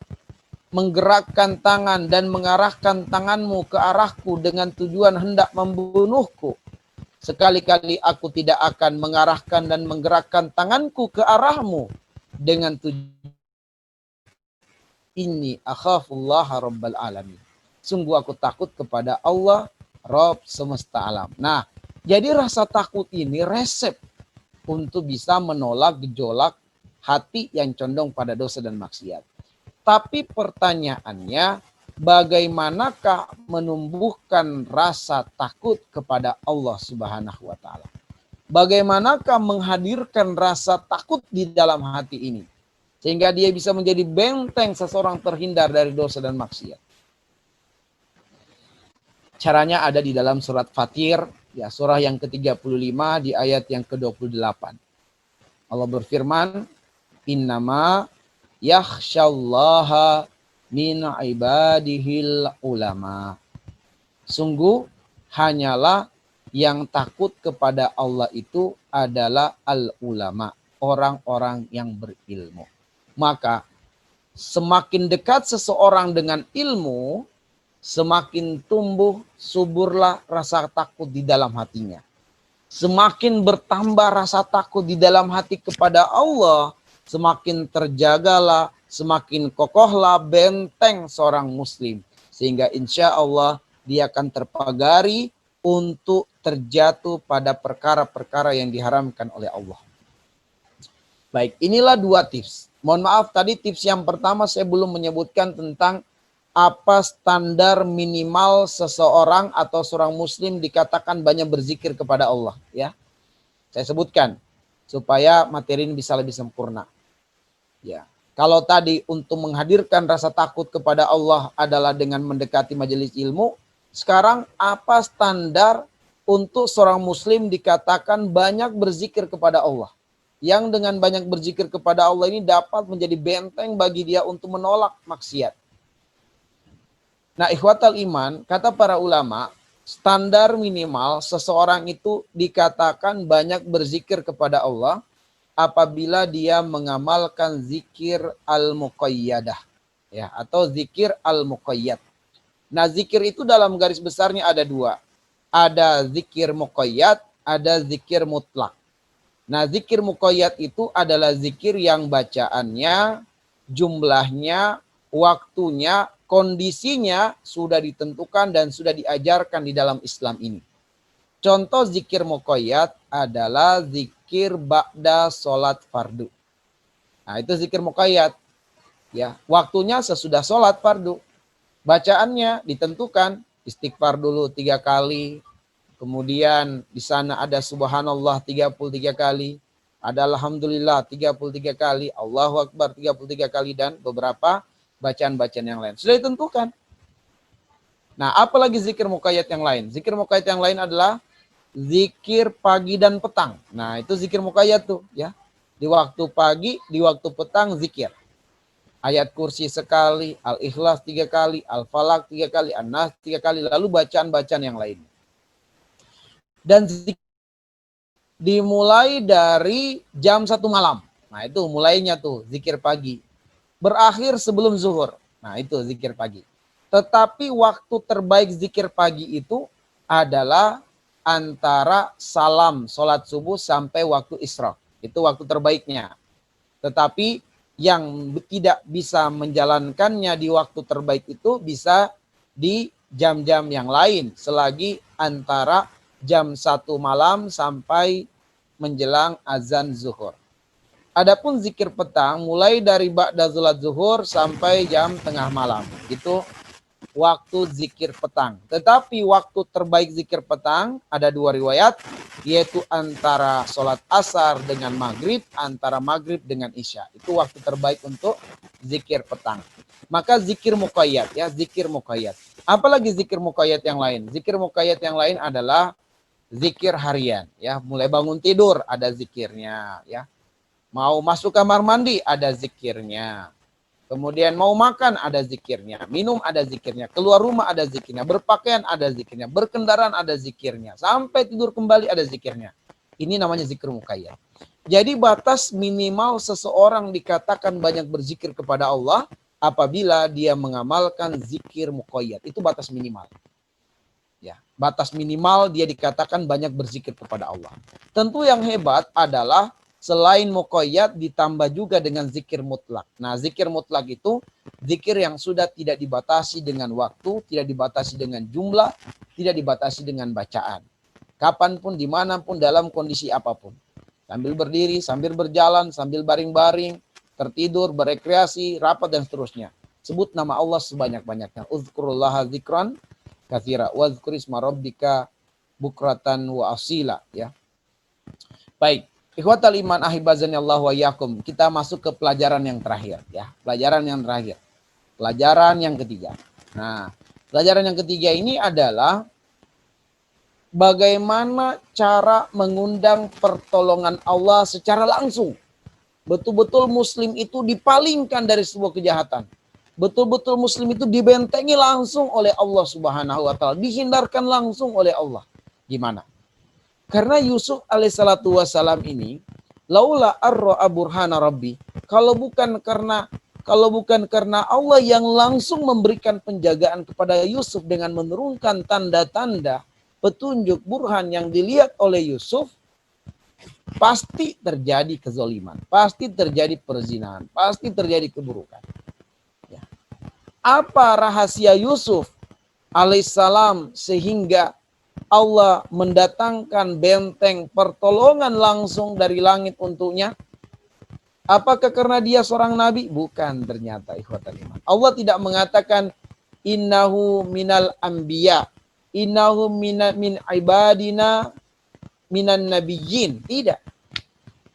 menggerakkan tangan dan mengarahkan tanganmu ke arahku dengan tujuan hendak membunuhku, sekali-kali aku tidak akan mengarahkan dan menggerakkan tanganku ke arahmu dengan tujuan inni akhafullaha rabbal alamin. Sungguh aku takut kepada Allah Rabb semesta alam. Nah, jadi rasa takut ini resep untuk bisa menolak gejolak hati yang condong pada dosa dan maksiat. Tapi pertanyaannya, bagaimanakah menumbuhkan rasa takut kepada Allah Subhanahu wa ta'ala? Bagaimanakah menghadirkan rasa takut di dalam hati ini? Sehingga dia bisa menjadi benteng seseorang terhindar dari dosa dan maksiat. Caranya ada di dalam surat Fatir, ya, surah yang ke-35 di ayat yang ke-28. Allah berfirman, innama yakhsyallaha min ibadihil ulama. Sungguh hanyalah yang takut kepada Allah itu adalah al-ulama, orang-orang yang berilmu. Maka semakin dekat seseorang dengan ilmu, semakin tumbuh suburlah rasa takut di dalam hatinya. Semakin bertambah rasa takut di dalam hati kepada Allah, semakin terjagalah, semakin kokohlah benteng seorang muslim. Sehingga insya Allah dia akan terpagari untuk terjatuh pada perkara-perkara yang diharamkan oleh Allah. Baik, inilah 2 tips. Mohon maaf tadi tips yang pertama saya belum menyebutkan tentang apa standar minimal seseorang atau seorang muslim dikatakan banyak berzikir kepada Allah, ya. Saya sebutkan supaya materi ini bisa lebih sempurna. Ya. Kalau tadi untuk menghadirkan rasa takut kepada Allah adalah dengan mendekati majelis ilmu, sekarang apa standar untuk seorang muslim dikatakan banyak berzikir kepada Allah? Yang dengan banyak berzikir kepada Allah ini dapat menjadi benteng bagi dia untuk menolak maksiat. Nah, ikhwatal iman, kata para ulama, standar minimal seseorang itu dikatakan banyak berzikir kepada Allah apabila dia mengamalkan zikir al-muqayyadah, ya, atau zikir al-muqayyad. Nah, zikir itu dalam garis besarnya ada dua. Ada zikir muqayyad, ada zikir mutlak. Nah, zikir muqayyad itu adalah zikir yang bacaannya, jumlahnya, waktunya, kondisinya sudah ditentukan dan sudah diajarkan di dalam Islam ini. Contoh zikir muqayyad adalah zikir ba'da sholat fardu. Nah, itu zikir muqayyad. Ya, waktunya sesudah sholat fardu. Bacaannya ditentukan, istighfar dulu 3 kali. Kemudian di sana ada subhanallah 33 kali. Ada alhamdulillah 33 kali. Allahu akbar 33 kali dan beberapa bacaan-bacaan yang lain. Sudah ditentukan. Nah, apalagi zikir muqayyad yang lain? Zikir muqayyad yang lain adalah zikir pagi dan petang. Nah, itu zikir muqayyad tuh, ya. Di waktu pagi, di waktu petang zikir. Ayat kursi sekali, Al-Ikhlas 3 kali, Al-Falaq 3 kali, An-Nas 3 kali, lalu bacaan-bacaan yang lain. Dan zikir dimulai dari jam 1 malam. Nah, itu mulainya tuh zikir pagi. Berakhir sebelum zuhur. Nah, itu zikir pagi. Tetapi waktu terbaik zikir pagi itu adalah antara salam sholat subuh sampai waktu isyraq. Itu waktu terbaiknya. Tetapi yang tidak bisa menjalankannya di waktu terbaik itu bisa di jam-jam yang lain. Selagi antara jam 1 malam sampai menjelang azan zuhur. Adapun zikir petang mulai dari ba'da sholat zuhur sampai jam tengah malam. Itu waktu zikir petang. Tetapi waktu terbaik zikir petang ada 2 riwayat, yaitu antara sholat asar dengan maghrib, antara maghrib dengan isya. Itu waktu terbaik untuk zikir petang. Maka zikir muqayyad, ya, zikir muqayyad. Apalagi zikir muqayyad yang lain? Zikir muqayyad yang lain adalah zikir harian, ya. Mulai bangun tidur ada zikirnya, ya. Mau masuk kamar mandi ada zikirnya. Kemudian mau makan ada zikirnya, minum ada zikirnya, keluar rumah ada zikirnya, berpakaian ada zikirnya, berkendaraan ada zikirnya, sampai tidur kembali ada zikirnya. Ini namanya zikir muqayyad. Jadi batas minimal seseorang dikatakan banyak berzikir kepada Allah apabila dia mengamalkan zikir muqayyad. Itu batas minimal. Ya, batas minimal dia dikatakan banyak berzikir kepada Allah. Tentu yang hebat adalah selain muqayyad ditambah juga dengan zikir mutlak. Nah, zikir mutlak itu zikir yang sudah tidak dibatasi dengan waktu, tidak dibatasi dengan jumlah, tidak dibatasi dengan bacaan. Kapanpun, dimanapun, dalam kondisi apapun. Sambil berdiri, sambil berjalan, sambil baring-baring, tertidur, berekreasi, rapat, dan seterusnya. Sebut nama Allah sebanyak-banyaknya. Uzkurullaha zikran katsira wazkurisma rabbika bukratan wa asila, ya. Baik. Ikhwatal iman ahibazani Allah wa yakum. Kita masuk ke pelajaran yang terakhir, ya. Pelajaran yang terakhir. Pelajaran yang ketiga. Nah, pelajaran yang ketiga ini adalah bagaimana cara mengundang pertolongan Allah secara langsung. Betul-betul muslim itu dipalingkan dari sebuah kejahatan. Betul-betul muslim itu dibentengi langsung oleh Allah Subhanahu wa taala, dihindarkan langsung oleh Allah. Gimana? Karena Yusuf alaihissalatu wassalam ini, laula arra'a burhana rabbi, kalau bukan karena Allah yang langsung memberikan penjagaan kepada Yusuf dengan menurunkan tanda-tanda petunjuk burhan yang dilihat oleh Yusuf, pasti terjadi kezaliman, pasti terjadi perzinahan, pasti terjadi keburukan. Ya. Apa rahasia Yusuf alaihissalam sehingga Allah mendatangkan benteng pertolongan langsung dari langit untuknya? Apakah karena dia seorang nabi? Bukan, ternyata ikhwatal iman. Allah tidak mengatakan innahu minal anbiya, innahu min ibadina minan nabiyyin. Tidak.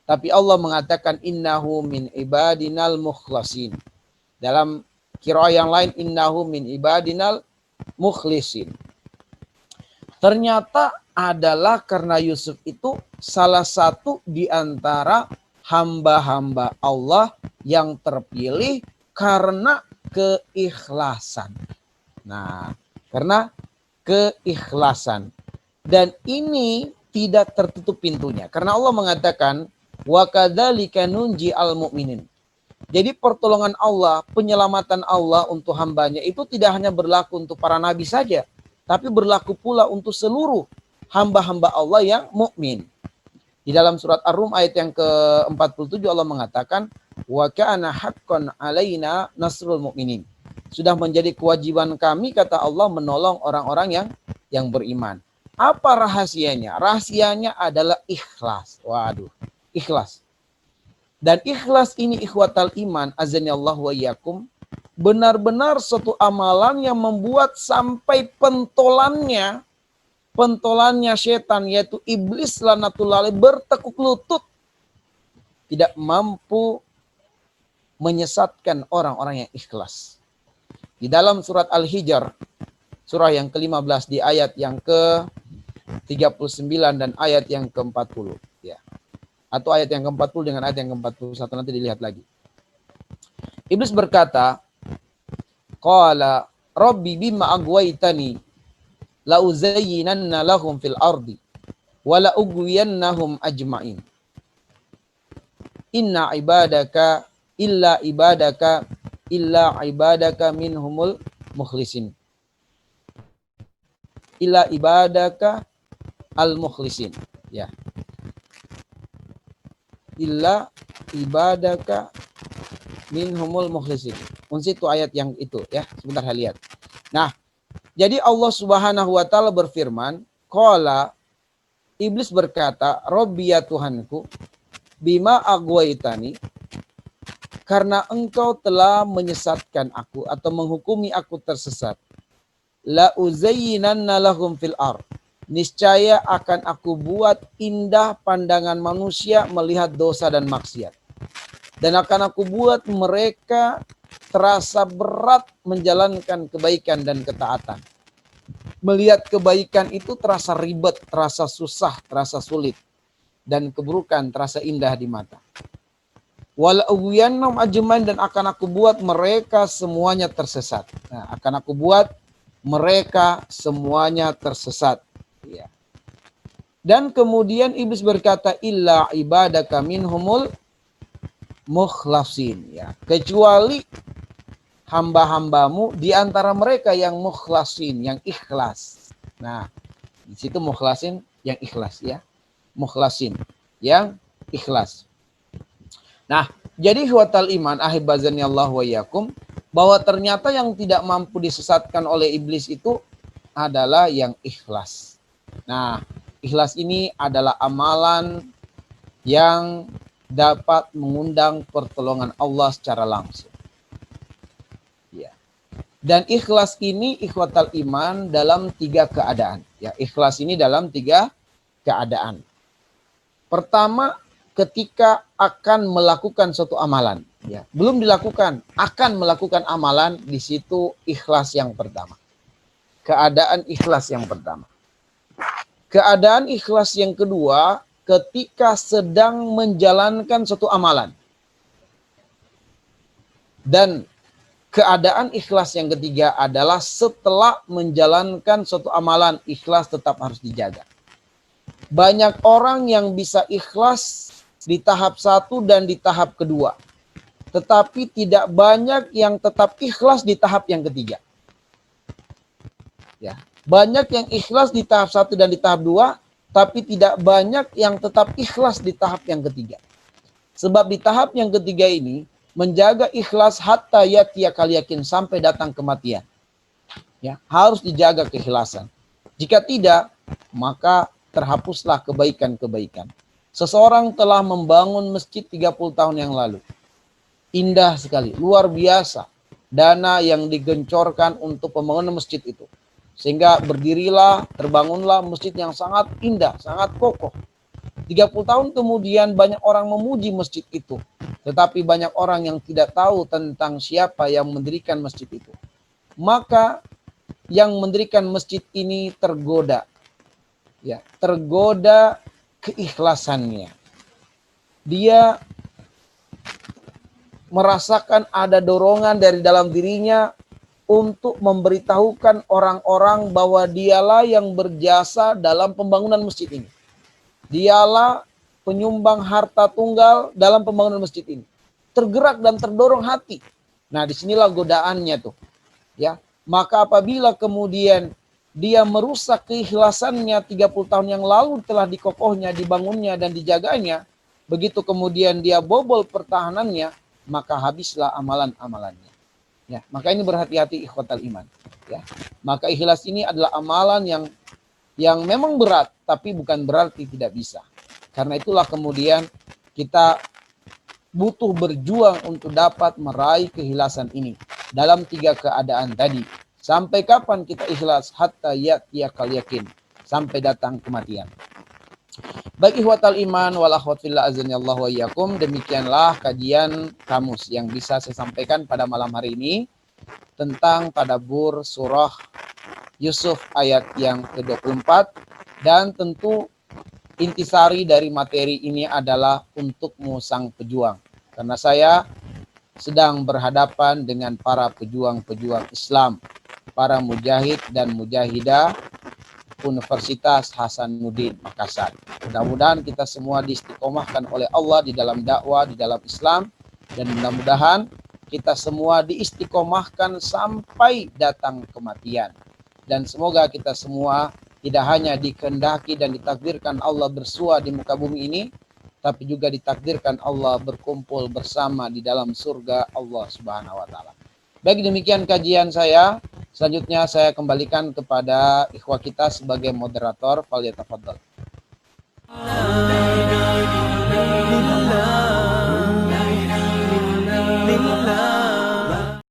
Tapi Allah mengatakan innahu min ibadinal mukhlasin. Dalam qiraah yang lain innahu min ibadinal mukhlisin. Ternyata adalah karena Yusuf itu salah satu di antara hamba-hamba Allah yang terpilih karena keikhlasan. Nah, karena keikhlasan. Dan ini tidak tertutup pintunya. Karena Allah mengatakan, wa kadzalika nunji al-mu'minin. Jadi pertolongan Allah, penyelamatan Allah untuk hambanya itu tidak hanya berlaku untuk para nabi saja, tapi berlaku pula untuk seluruh hamba-hamba Allah yang mukmin. Di dalam surat Ar-Rum ayat yang ke-47 Allah mengatakan, wa kana haqqan alaina nasrul mu'minin. Sudah menjadi kewajiban kami, kata Allah, menolong orang-orang yang beriman. Apa rahasianya? Rahasianya adalah ikhlas. Waduh, ikhlas. Dan ikhlas ini ikhwatal iman, azanillahu wa iyyakum, benar-benar suatu amalan yang membuat sampai pentolannya setan, yaitu iblis laknatullah alaih, bertekuk lutut, tidak mampu menyesatkan orang-orang yang ikhlas. Di dalam surat Al-Hijr, surah yang ke-15 di ayat yang ke-39 dan ayat yang ke-40. Ya. Atau ayat yang ke-40 dengan ayat yang ke-41, nanti dilihat lagi. Iblis berkata, qala rabbi bima agwaitani la uzayyinanna lahum fil ardi wa la ugwiyannahum ajma'in. Inna ibadaka illa ibadaka minhumul mukhlisin. Illa ibadaka al-mukhlisin. Ya. Illa ibadaka minhumul mukhlisin. Unsitu ayat yang itu ya. Sebentar saya lihat. Nah, jadi Allah Subhanahu wa taala berfirman, qala, iblis berkata, Rabbi ya Tuhanku, bima agwaitani, karena engkau telah menyesatkan aku atau menghukumi aku tersesat. La uzayyinanna lahum fil ardh. Niscaya akan aku buat indah pandangan manusia melihat dosa dan maksiat. Dan akan aku buat mereka terasa berat menjalankan kebaikan dan ketaatan. Melihat kebaikan itu terasa ribet, terasa susah, terasa sulit. Dan keburukan terasa indah di mata. Wal ughwiyannahum ajmain, dan akan aku buat mereka semuanya tersesat. Nah, akan aku buat mereka semuanya tersesat. Ya. Dan kemudian iblis berkata, illa ibadaka minhumul mukhlasin, ya, kecuali hamba-hambamu di antara mereka yang mukhlasin, yang ikhlas. Nah, di situ mukhlasin yang ikhlas, ya. Mukhlasin yang ikhlas. Nah, jadi ikhwatal iman, ahibazani Allah wa iyyakum, bahwa ternyata yang tidak mampu disesatkan oleh iblis itu adalah yang ikhlas. Nah, ikhlas ini adalah amalan yang dapat mengundang pertolongan Allah secara langsung. Ya. Dan ikhlas ini ikhwatal iman dalam 3 keadaan. Ya, ikhlas ini dalam 3 keadaan. Pertama, ketika akan melakukan suatu amalan. Ya, belum dilakukan, akan melakukan amalan, di situ ikhlas yang pertama. Keadaan ikhlas yang pertama. Keadaan ikhlas yang kedua, ketika sedang menjalankan suatu amalan. Dan keadaan ikhlas yang ketiga adalah setelah menjalankan suatu amalan, ikhlas tetap harus dijaga. Banyak orang yang bisa ikhlas di tahap 1 dan di tahap kedua. Tetapi tidak banyak yang tetap ikhlas di tahap yang ketiga. Ya. Banyak yang ikhlas di tahap 1 dan di tahap 2, tapi tidak banyak yang tetap ikhlas di tahap yang ketiga. Sebab di tahap yang ketiga ini, menjaga ikhlas hatta yatiyakal yakin, sampai datang kematian. Ya, harus dijaga keikhlasan. Jika tidak, maka terhapuslah kebaikan-kebaikan. Seseorang telah membangun masjid 30 tahun yang lalu. Indah sekali, luar biasa. Dana yang digencorkan untuk pembangunan masjid itu. Sehingga berdirilah, terbangunlah masjid yang sangat indah, sangat kokoh. 30 tahun kemudian banyak orang memuji masjid itu. Tetapi banyak orang yang tidak tahu tentang siapa yang mendirikan masjid itu. Maka yang mendirikan masjid ini tergoda. Ya, tergoda keikhlasannya. Dia merasakan ada dorongan dari dalam dirinya untuk memberitahukan orang-orang bahwa dialah yang berjasa dalam pembangunan masjid ini. Dialah penyumbang harta tunggal dalam pembangunan masjid ini. Tergerak dan terdorong hati. Nah, disinilah godaannya tuh. Ya, maka apabila kemudian dia merusak keikhlasannya 30 tahun yang lalu telah dikokohnya, dibangunnya dan dijaganya, begitu kemudian dia bobol pertahanannya, maka habislah amalan-amalannya. Ya, maka ini berhati-hati ikhwatal iman. Ya, maka ikhlas ini adalah amalan yang memang berat, tapi bukan berarti tidak bisa. Karena itulah kemudian kita butuh berjuang untuk dapat meraih keikhlasan ini dalam 3 keadaan tadi. Sampai kapan kita ikhlas? Hatta ya'tiyakal yakin, sampai datang kematian. Baik ikhwatal iman wal akhwat fillah azanillahu wa iyyakum, demikianlah kajian kamus yang bisa saya sampaikan pada malam hari ini tentang tadabbur surah Yusuf ayat yang ke-24, dan tentu intisari dari materi ini adalah untukmu sang pejuang. Karena saya sedang berhadapan dengan para pejuang-pejuang Islam, para mujahid dan mujahidah Universitas Hasanuddin Makassar. Mudah-mudahan kita semua diistiqomahkan oleh Allah di dalam dakwah, di dalam Islam, dan mudah-mudahan kita semua diistiqomahkan sampai datang kematian. Dan semoga kita semua tidak hanya dikehendaki dan ditakdirkan Allah bersua di muka bumi ini, tapi juga ditakdirkan Allah berkumpul bersama di dalam surga Allah Subhanahu wa taala. Baik, demikian kajian saya. Selanjutnya saya kembalikan kepada ikhwah kita sebagai moderator. Falyatafaddal.